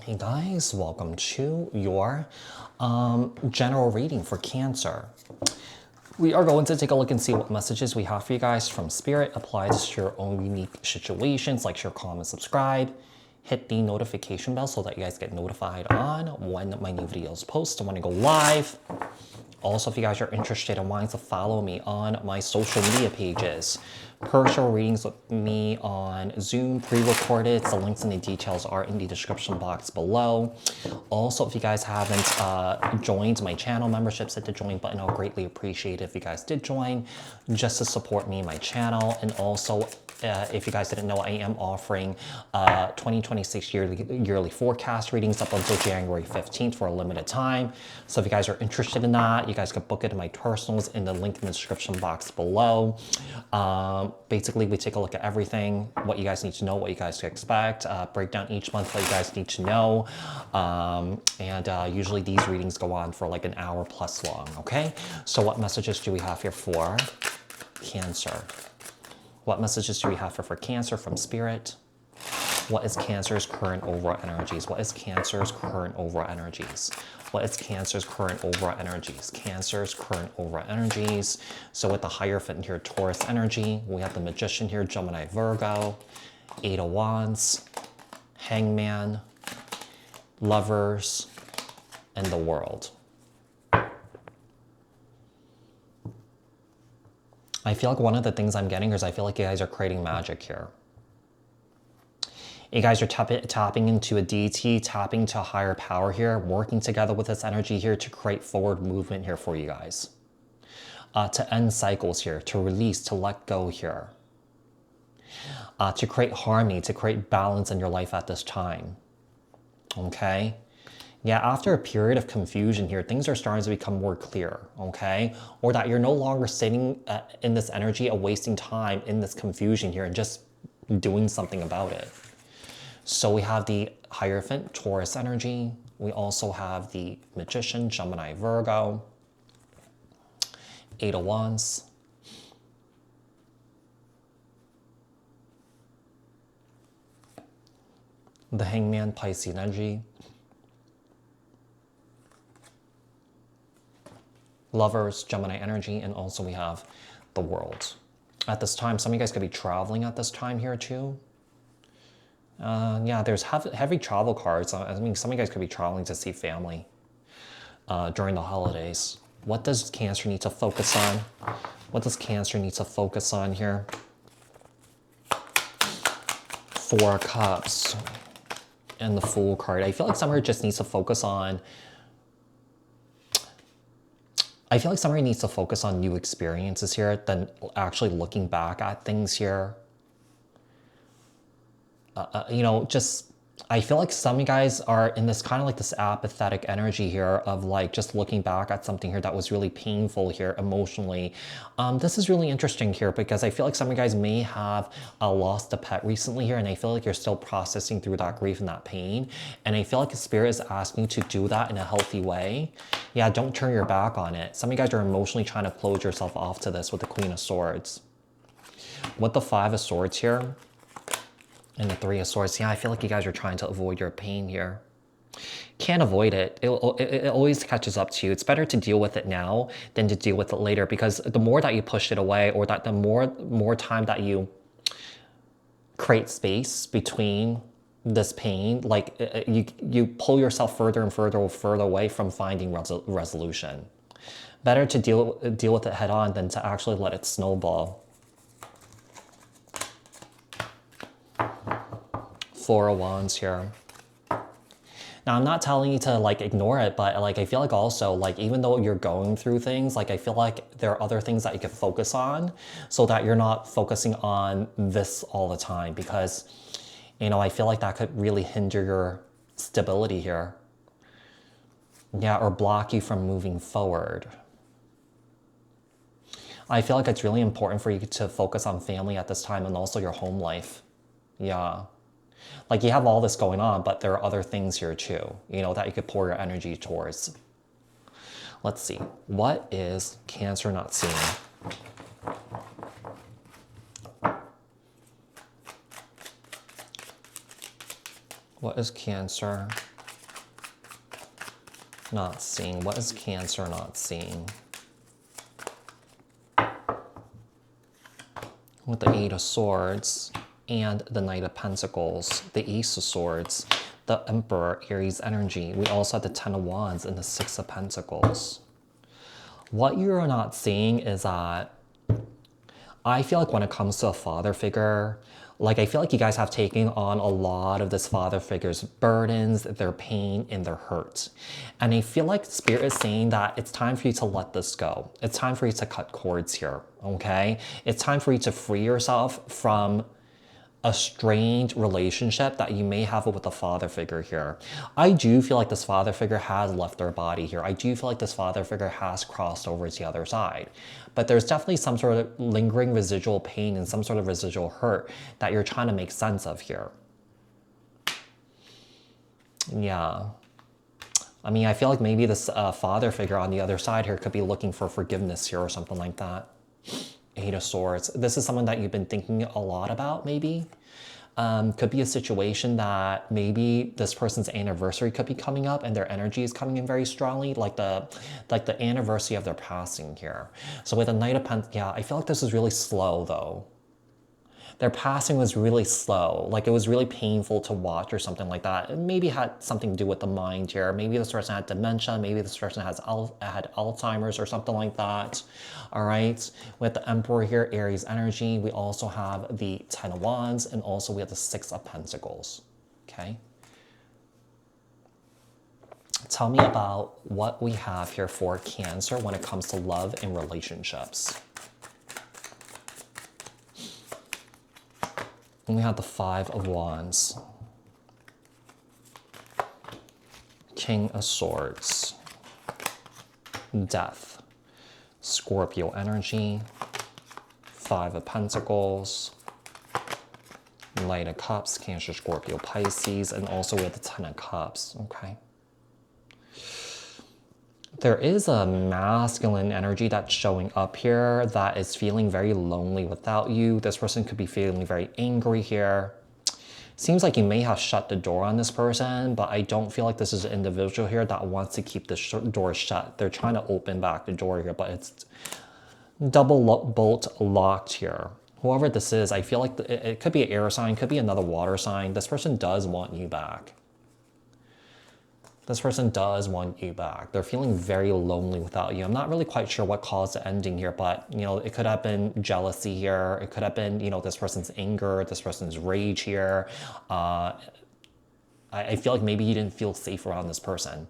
Hey guys, welcome to your general reading for Cancer. We are going to take a look and see what messages we have for you guys from Spirit. Applies to your own unique situations. Like, share, comment, subscribe. Hit the notification bell so that you guys get notified on when my new videos post and when I go live. Also, if you guys are interested in wanting to follow me on my social media pages, personal readings with me on Zoom, pre-recorded. The links and the details are in the description box below. Also, if you guys haven't joined my channel memberships, hit the join button. I'll greatly appreciate it if you guys did join, just to support me and my channel. And also, if you guys didn't know, I am offering 2026 yearly forecast readings up until January 15th for a limited time. So if you guys are interested in that, you guys can book it in my personals in the link in the description box below. Basically, we take a look at everything, what you guys need to know, what you guys can expect, break down each month what you guys need to know. Usually these readings go on for like an hour plus long, okay? So what messages do we have here for Cancer? What messages do we have for Cancer from Spirit? What is Cancer's current overall energies? What is Cancer's current overall energies? What is Cancer's current overall energies? Cancer's current overall energies. So with the Hierophant here, Taurus energy. We have the Magician here, Gemini, Virgo. Eight of Wands. Hangman. Lovers. And the World. I feel like one of the things I'm getting is I feel like you guys are creating magic here. You guys are tapping into a deity, tapping to a higher power here, working together with this energy here to create forward movement here for you guys. To end cycles here, to release, to let go here. To create harmony, to create balance in your life at this time. Okay? Yeah, after a period of confusion here, things are starting to become more clear, okay? Or that you're no longer sitting in this energy of wasting time in this confusion here and just doing something about it. So we have the Hierophant, Taurus energy. We also have the Magician, Gemini, Virgo. Eight of Wands. The Hangman, Pisces energy. Lovers, Gemini energy, and also we have the World. At this time, some of you guys could be traveling at this time here too. Yeah, there's heavy travel cards. I mean, some of you guys could be traveling to see family during the holidays. What does Cancer need to focus on? What does Cancer need to focus on here? Four of Cups and the Fool card. I feel like somebody just needs to focus on new experiences here than actually looking back at things here. You know, just, I feel like some of you guys are in this kind of like this apathetic energy here of like just looking back at something here that was really painful here emotionally. This is really interesting here because I feel like some of you guys may have lost a pet recently here, and I feel like you're still processing through that grief and that pain. And I feel like the Spirit is asking you to do that in a healthy way. Yeah, don't turn your back on it. Some of you guys are emotionally trying to close yourself off to this with the Queen of Swords. With the Five of Swords here, and the Three of Swords, yeah, I feel like you guys are trying to avoid your pain here. Can't avoid it. It always catches up to you. It's better to deal with it now than to deal with it later, because the more that you push it away, or that the more time that you create space between this pain, like you pull yourself further and further away from finding resolution. Better to deal with it head on than to actually let it snowball. Four of Wands here. Now, I'm not telling you to like ignore it, but like I feel like also like even though you're going through things, like I feel like there are other things that you can focus on so that you're not focusing on this all the time, because you know, I feel like that could really hinder your stability here. Yeah, or block you from moving forward. I feel like it's really important for you to focus on family at this time and also your home life. Yeah. Like you have all this going on, but there are other things here too, you know, that you could pour your energy towards. Let's see. What is Cancer not seeing? What is Cancer not seeing? What is Cancer not seeing? With the Eight of Swords and the Knight of Pentacles, the Ace of Swords, the Emperor, Aries energy. We also have the Ten of Wands and the Six of Pentacles. What you're not seeing is that I feel like when it comes to a father figure, like I feel like you guys have taken on a lot of this father figure's burdens, their pain, and their hurt. And I feel like Spirit is saying that it's time for you to let this go. It's time for you to cut cords here, okay? It's time for you to free yourself from a strained relationship that you may have with a father figure here. I do feel like this father figure has left their body here. I do feel like this father figure has crossed over to the other side. But there's definitely some sort of lingering residual pain and some sort of residual hurt that you're trying to make sense of here. Yeah. I mean, I feel like maybe this father figure on the other side here could be looking for forgiveness here or something like that. Eight of Swords. This is someone that you've been thinking a lot about, maybe. Could be a situation that maybe this person's anniversary could be coming up and their energy is coming in very strongly, like the anniversary of their passing here. So with a Knight of Pentacles, yeah, I feel like this is really slow though. Their passing was really slow, like it was really painful to watch or something like that. It maybe had something to do with the mind here. Maybe this person had dementia, maybe this person had Alzheimer's or something like that. All right, with the Emperor here, Aries energy, we also have the Ten of Wands, and also we have the Six of Pentacles, okay? Tell me about what we have here for Cancer when it comes to love and relationships. And we have the Five of Wands, King of Swords, Death, Scorpio energy, Five of Pentacles, Knight of Cups, Cancer, Scorpio, Pisces, and also we have the Ten of Cups, okay? There is a masculine energy that's showing up here that is feeling very lonely without you. This person could be feeling very angry here. Seems like you may have shut the door on this person, but I don't feel like this is an individual here that wants to keep the door shut. They're trying to open back the door here, but it's double bolt locked here. Whoever this is, I feel like it could be an air sign, could be another water sign. This person does want you back. This person does want you back. They're feeling very lonely without you. I'm not really quite sure what caused the ending here, but you know, it could have been jealousy here. It could have been, you know, this person's anger, this person's rage here. I feel like maybe you didn't feel safe around this person.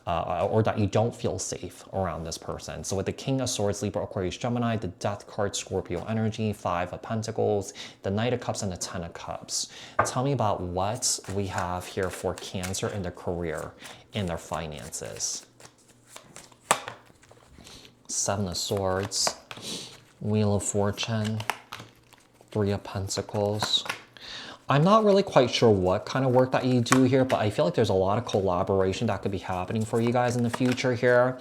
Or that you don't feel safe around this person. So with the King of Swords, Libra, Aquarius, Gemini, the Death card, Scorpio energy, Five of Pentacles, the Knight of Cups, and the Ten of Cups. Tell me about what we have here for Cancer in their career, in their finances. Seven of Swords, Wheel of Fortune, Three of Pentacles. I'm not really quite sure what kind of work that you do here, but I feel like there's a lot of collaboration that could be happening for you guys in the future here.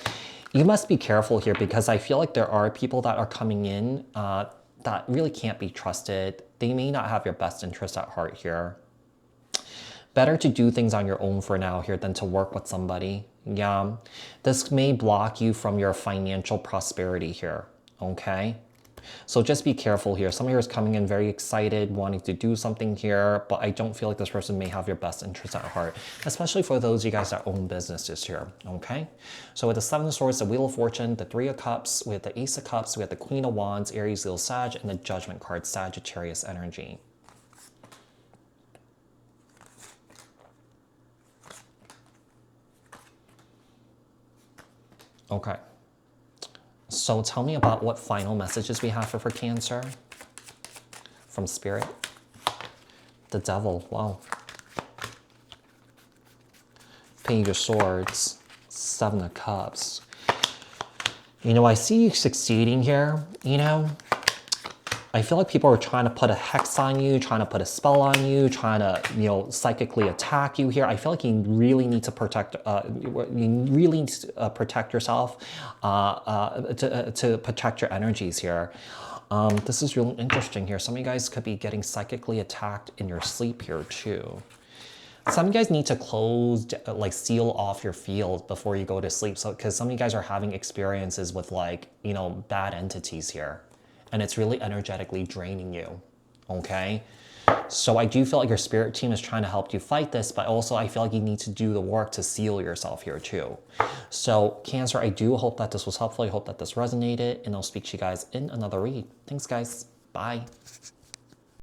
You must be careful here because I feel like there are people that are coming in that really can't be trusted. They may not have your best interest at heart here. Better to do things on your own for now here than to work with somebody. Yeah, this may block you from your financial prosperity here, okay? So just be careful here. Someone here is coming in very excited, wanting to do something here, but I don't feel like this person may have your best interest at heart, especially for those of you guys that own businesses here, okay? So with the Seven of Swords, the Wheel of Fortune, the Three of Cups, we have the Ace of Cups, we have the Queen of Wands, Aries, Leo, Sag, and the Judgment card, Sagittarius energy. Okay. So tell me about what final messages we have for Cancer from Spirit. The Devil, wow. Page of Swords, Seven of Cups. You know, I see you succeeding here, you know. I feel like people are trying to put a hex on you, trying to put a spell on you, trying to, you know, psychically attack you here. I feel like you really need to protect, yourself to protect your energies here. This is really interesting here. Some of you guys could be getting psychically attacked in your sleep here too. Some of you guys need to close, like seal off your field before you go to sleep. So, because some of you guys are having experiences with like, you know, bad entities here. And it's really energetically draining you, okay? So I do feel like your spirit team is trying to help you fight this, but also I feel like you need to do the work to seal yourself here too. So Cancer, I do hope that this was helpful. I hope that this resonated, and I'll speak to you guys in another read. Thanks, guys. Bye.